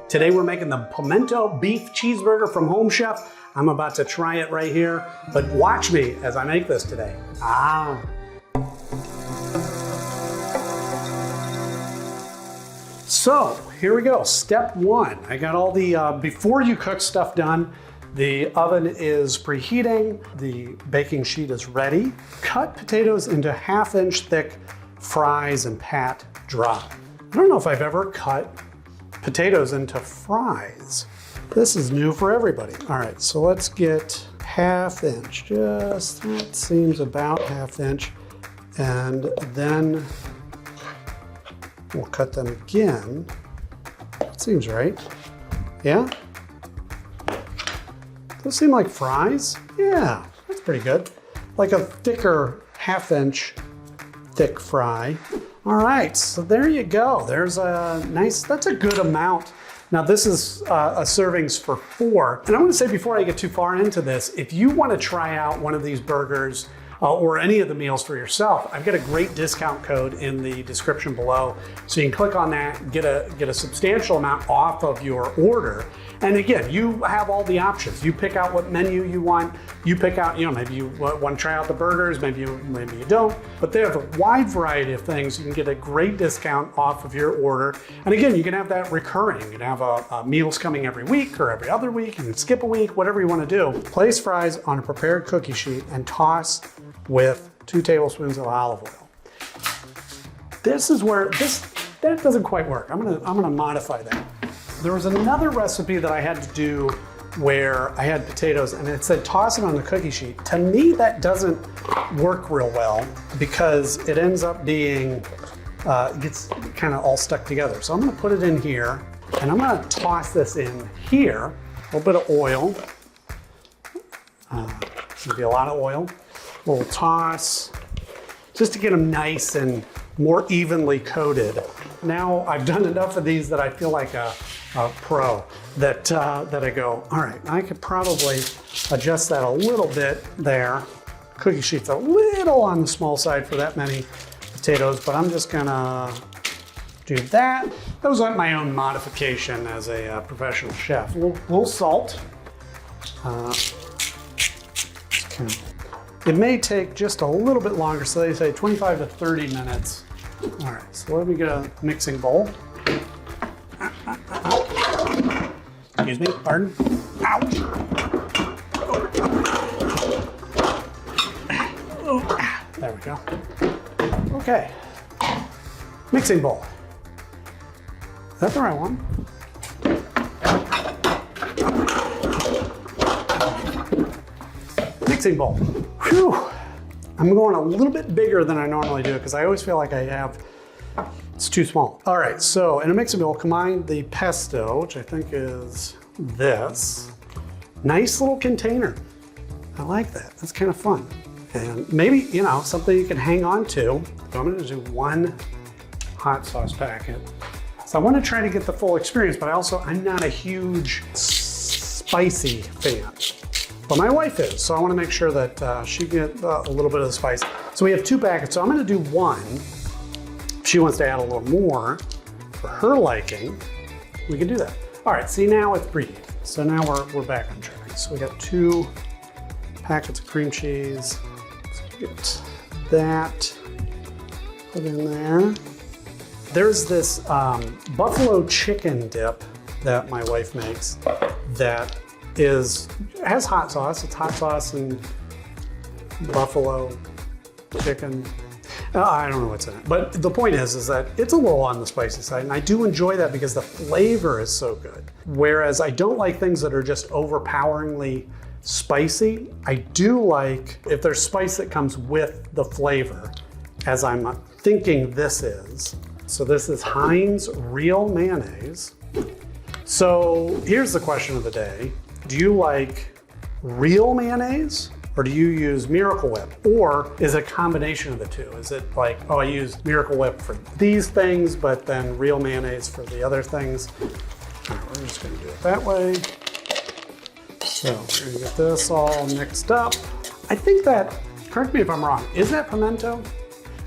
Today we're making the pimento beef cheeseburger from Home Chef. I'm about to try it right here, but watch me as I make this today. So here we go, step one. I got all the before you cook stuff done. The oven is preheating, the baking sheet is ready. Cut potatoes into 1/2 inch thick fries and pat dry. I don't know if I've ever cut potatoes into fries. This is new for everybody. All right, so let's get 1/2 inch, just that seems about 1/2 inch. And then we'll cut them again. That seems right. Yeah? Those seem like fries? Yeah, that's pretty good. Like a thicker 1/2 inch thick fry. All right, so there you go. There's a nice, that's a good amount. Now this is a servings for 4. And I want to say before I get too far into this, if you want to try out one of these burgers or any of the meals for yourself, I've got a great discount code in the description below. So you can click on that, get a substantial amount off of your order. And again, you have all the options. You pick out what menu you want. You pick out, maybe you want to try out the burgers, maybe you don't. But they have a wide variety of things. You can get a great discount off of your order. And again, you can have that recurring. You can have meals coming every week or every other week. You can skip a week, whatever you want to do. Place fries on a prepared cookie sheet and toss with 2 tablespoons of olive oil. This is where that doesn't quite work. I'm gonna modify that. There was another recipe that I had to do where I had potatoes and it said toss it on the cookie sheet. To me, that doesn't work real well because it ends up being, it gets kind of all stuck together. So I'm gonna put it in here and I'm gonna toss this in here. A little bit of oil. Maybe a lot of oil. A little toss, just to get them nice and more evenly coated. Now I've done enough of these that I feel like a pro, that I go, all right, I could probably adjust that a little bit there. Cookie sheet's a little on the small side for that many potatoes, but I'm just gonna do that. That was like my own modification as a professional chef. A little salt. It may take just a little bit longer, so they say 25 to 30 minutes. All right, so let me get a mixing bowl. Excuse me, pardon. Ouch. There we go. Okay, mixing bowl. Is that the right one? Mixing bowl. Whew. I'm going a little bit bigger than I normally do because I always feel like it's too small. All right, so in a mixing bowl, combine the pesto, which I think is this. Nice little container. I like that. That's kind of fun. And maybe, something you can hang on to. So I'm gonna do 1 hot sauce packet. So I want to try to get the full experience, but I'm not a huge spicy fan. But my wife is, so I want to make sure that she gets a little bit of the spice. So we have 2 packets, so I'm going to do 1. If she wants to add a little more for her liking, we can do that. All right, see, now it's preheated. So now we're back on track. So we got 2 packets of cream cheese. Let's get that put in there. There's this buffalo chicken dip that my wife makes that has hot sauce. It's hot sauce and buffalo chicken. I don't know what's in it, but the point is that it's a little on the spicy side, and I do enjoy that because the flavor is so good. Whereas I don't like things that are just overpoweringly spicy. I do like if there's spice that comes with the flavor, as I'm thinking this is. So this is Heinz real mayonnaise. So here's the question of the day. Do you like real mayonnaise or do you use Miracle Whip? Or is it a combination of the two? Is it like, oh, I use Miracle Whip for these things, but then real mayonnaise for the other things? All right, we're just gonna do it that way. So we're gonna get this all mixed up. I think that, correct me if I'm wrong, is that pimento?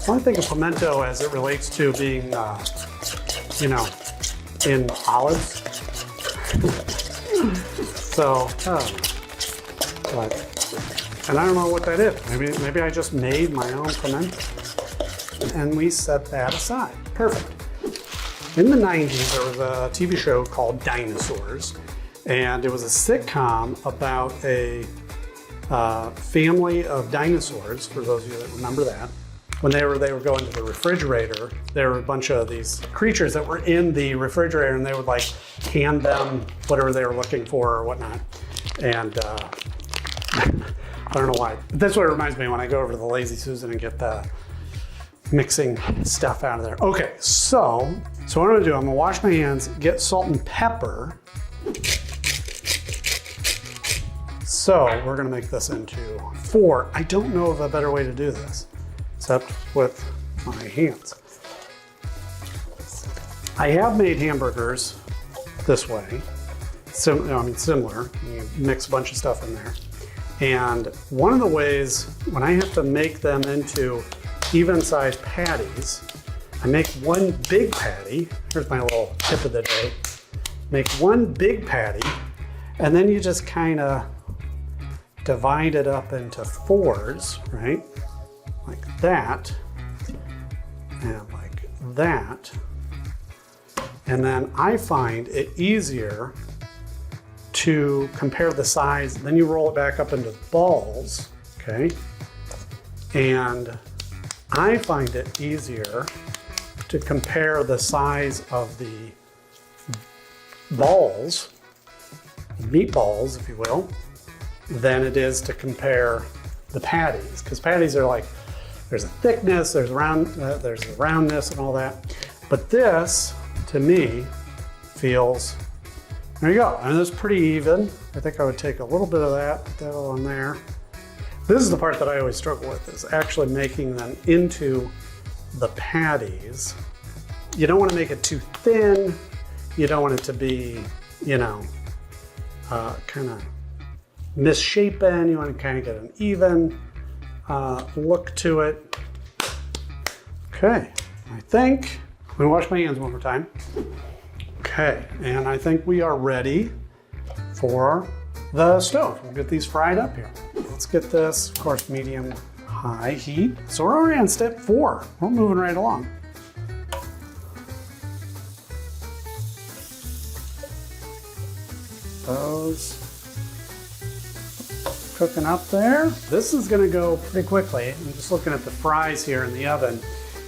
I only think of pimento as it relates to being, in olives. So, and I don't know what that is. Maybe I just made my own pimento. And we set that aside. Perfect. In the 90s, there was a TV show called Dinosaurs, and it was a sitcom about a family of dinosaurs, for those of you that remember that. When they were going to the refrigerator, there were a bunch of these creatures that were in the refrigerator, and they would like hand them whatever they were looking for or whatnot. And I don't know why. That's what it reminds me when I go over to the Lazy Susan and get the mixing stuff out of there. Okay, so what I'm gonna do, I'm gonna wash my hands, get salt and pepper. So we're gonna make this into 4. I don't know of a better way to do this, except with my hands. I have made hamburgers this way, similar. You mix a bunch of stuff in there. And one of the ways, when I have to make them into even-sized patties, I make one big patty. Here's my little tip of the day. Make one big patty, and then you just kind of divide it up into 4s, right? Like that, and like that. And then I find it easier to compare the size. Then you roll it back up into balls, okay? And I find it easier to compare the size of the balls, meatballs, if you will, than it is to compare the patties. Because patties are like, there's a thickness, there's a roundness and all that. But this, to me, feels, there you go. And it's pretty even. I think I would take a little bit of that, put that on there. This is the part that I always struggle with, is actually making them into the patties. You don't want to make it too thin. You don't want it to be, kind of misshapen. You want to kind of get an even look to it. Okay, I think, I'm gonna wash my hands one more time. Okay, and I think we are ready for the stove. We'll get these fried up here. Let's get this, of course, medium high heat. So we're already on step 4. We're moving right along. Those cooking up there. This is gonna go pretty quickly. I'm just looking at the fries here in the oven,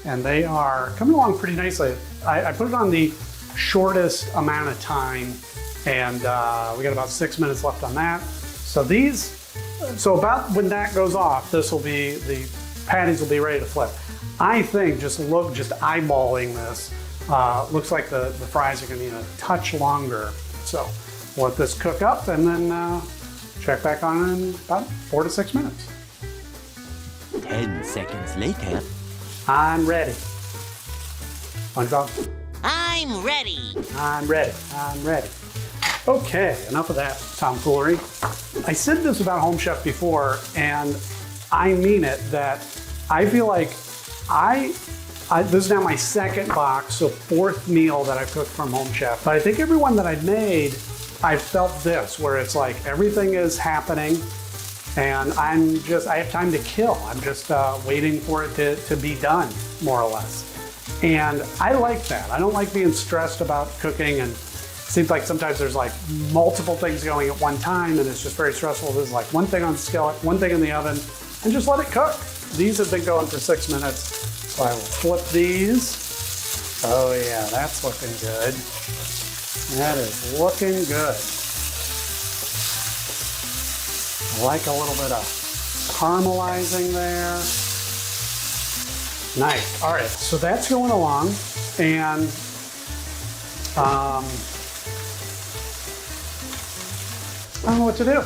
and they are coming along pretty nicely. I put it on the shortest amount of time, and we got about 6 minutes left on that. So about when that goes off, the patties will be ready to flip. I think just eyeballing this, looks like the fries are gonna need a touch longer. So we'll let this cook up and then check back on in about 4 to 6 minutes. 10 seconds later. I'm ready. SpongeBob? I'm ready. I'm ready. I'm ready. Okay, enough of that tomfoolery. I said this about Home Chef before, and I mean it, that I feel like this is now my 2nd box, so 4th meal that I've cooked from Home Chef. But I think every one that I've made, I've felt this, where it's like everything is happening, and I have time to kill. I'm just waiting for it to be done, more or less. And I like that. I don't like being stressed about cooking, and it seems like sometimes there's like multiple things going at one time, and it's just very stressful. There's like one thing on the skillet, one thing in the oven, and just let it cook. These have been going for 6 minutes, so I will flip these. Oh yeah, that's looking good. That is looking good. I like a little bit of caramelizing there. Nice. All right, so that's going along, and I don't know what to do.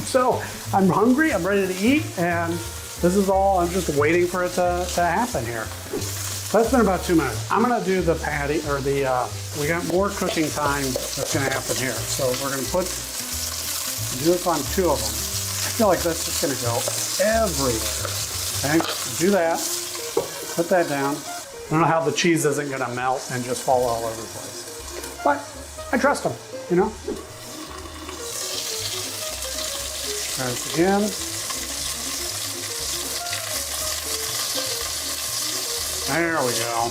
So I'm hungry, I'm ready to eat, and this is all, I'm just waiting for it to happen here. So that's been about 2 minutes. I'm gonna do the patty, or we got more cooking time that's gonna happen here. So we're gonna do this on 2 of them. I feel like that's just gonna go everywhere. Okay, do that, put that down. I don't know how the cheese isn't gonna melt and just fall all over the place. But I trust them, Try this again. There we go.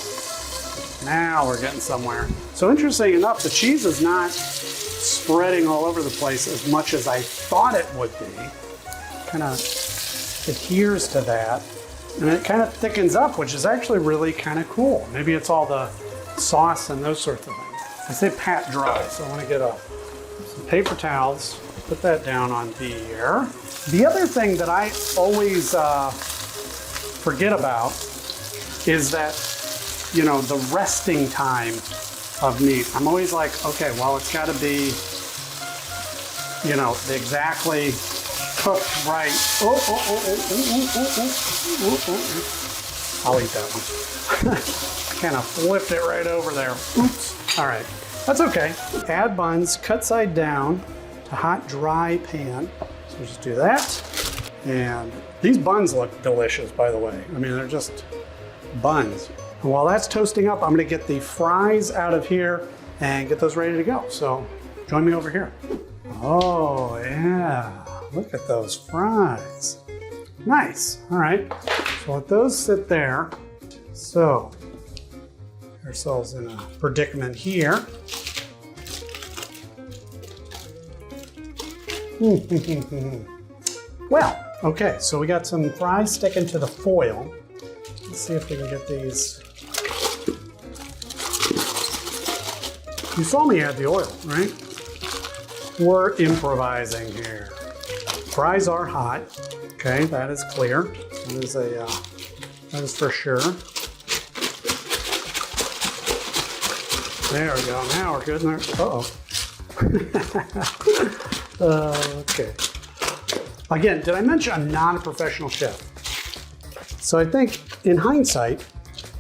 Now we're getting somewhere. So interesting enough, the cheese is not spreading all over the place as much as I thought it would be. Kind of adheres to that. And it kind of thickens up, which is actually really kind of cool. Maybe it's all the sauce and those sorts of things. I say pat dry, so I want to get some paper towels, put that down on there. The other thing that I always forget about is that, you know, the resting time of meat. I'm always like, okay, well, it's got to be, you know, exactly cooked right. I'll eat that one. Kind of flipped it right over there. Oops. All right, that's okay. Add buns, cut side down to hot, dry pan. So just do that. And these buns look delicious, by the way. I mean, they're just buns. And while that's toasting up, I'm gonna get the fries out of here and get those ready to go. So join me over here. Oh yeah, look at those fries. Nice, all right. So let those sit there. So, get ourselves in a predicament here. Well, okay, so we got some fries sticking to the foil. Let's see if we can get these. You saw me add the oil, right? We're improvising here. Fries are hot. Okay, that is clear. That is for sure. There we go. Now we're good. Okay. Again, did I mention I'm not a professional chef? So I think in hindsight,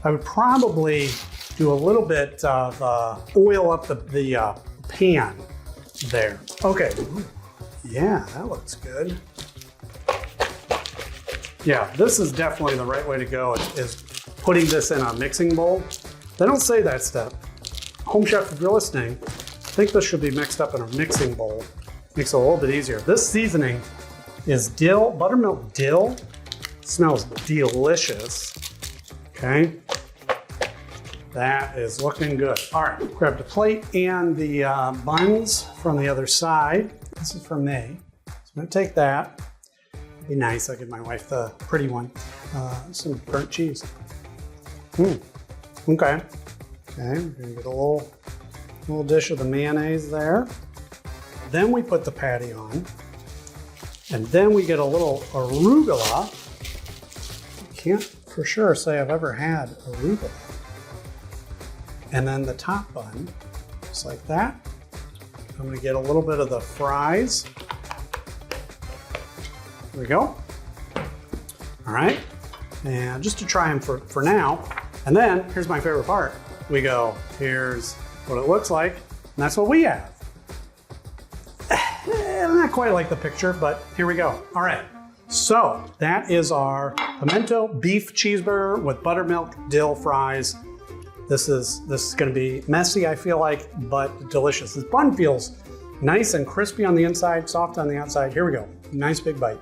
I would probably do a little bit of oil up the pan there. Okay. Yeah, that looks good. Yeah, this is definitely the right way to go, is putting this in a mixing bowl. They don't say that step. Home chef, if you're listening, I think this should be mixed up in a mixing bowl. Makes it a little bit easier. This seasoning is dill, buttermilk dill. Smells delicious. Okay. That is looking good. All right, grab the plate and the buns from the other side. This is for me. So I'm gonna take that. It'd be nice, I'll give my wife the pretty one. Some burnt cheese. Okay. Okay, we're gonna get a little dish of the mayonnaise there. Then we put the patty on. And then we get a little arugula. Can't for sure say I've ever had arugula. And then the top bun, just like that. I'm gonna get a little bit of the fries. There we go. All right, and just to try them for now. And then, here's my favorite part. We go, here's what it looks like, and that's what we have. Not quite like the picture, but here we go. All right, so that is our pimento beef cheeseburger with buttermilk dill fries. This is gonna be messy, I feel like, but delicious. This bun feels nice and crispy on the inside, soft on the outside. Here we go, nice big bite.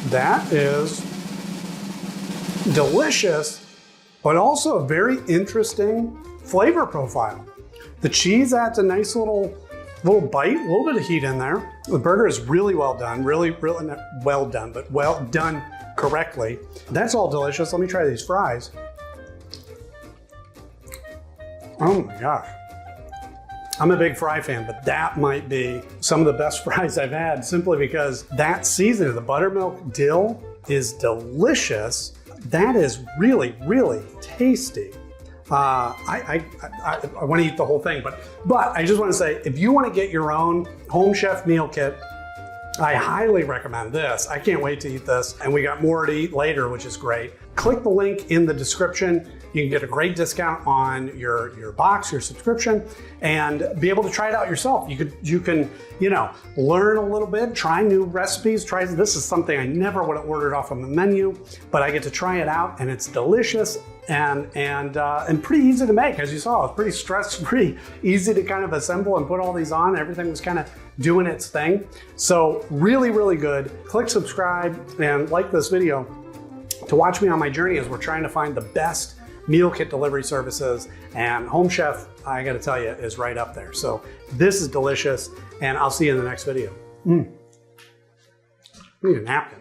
That is delicious, but also a very interesting flavor profile. The cheese adds a nice little bite, a little bit of heat in there. The burger is really well done, really not well done, but well done correctly. That's all delicious. Let me try these fries. Oh my gosh. I'm a big fry fan, but that might be some of the best fries I've had, simply because that seasoning, the buttermilk dill, is delicious. That is really, really tasty. I want to eat the whole thing, but I just want to say, if you want to get your own home chef meal kit, I highly recommend this. I can't wait to eat this. And we got more to eat later, which is great. Click the link in the description. You can get a great discount on your box, your subscription, and be able to try it out yourself. You can, learn a little bit, try new recipes. This is something I never would have ordered off of a menu, but I get to try it out, and it's delicious and pretty easy to make. As you saw, it's pretty stress-free, easy to kind of assemble and put all these on. Everything was kind of doing its thing. So really, really good. Click subscribe and like this video to watch me on my journey as we're trying to find the best meal kit delivery services, and Home Chef, I gotta tell you, is right up there. So this is delicious, and I'll see you in the next video. I need a napkin.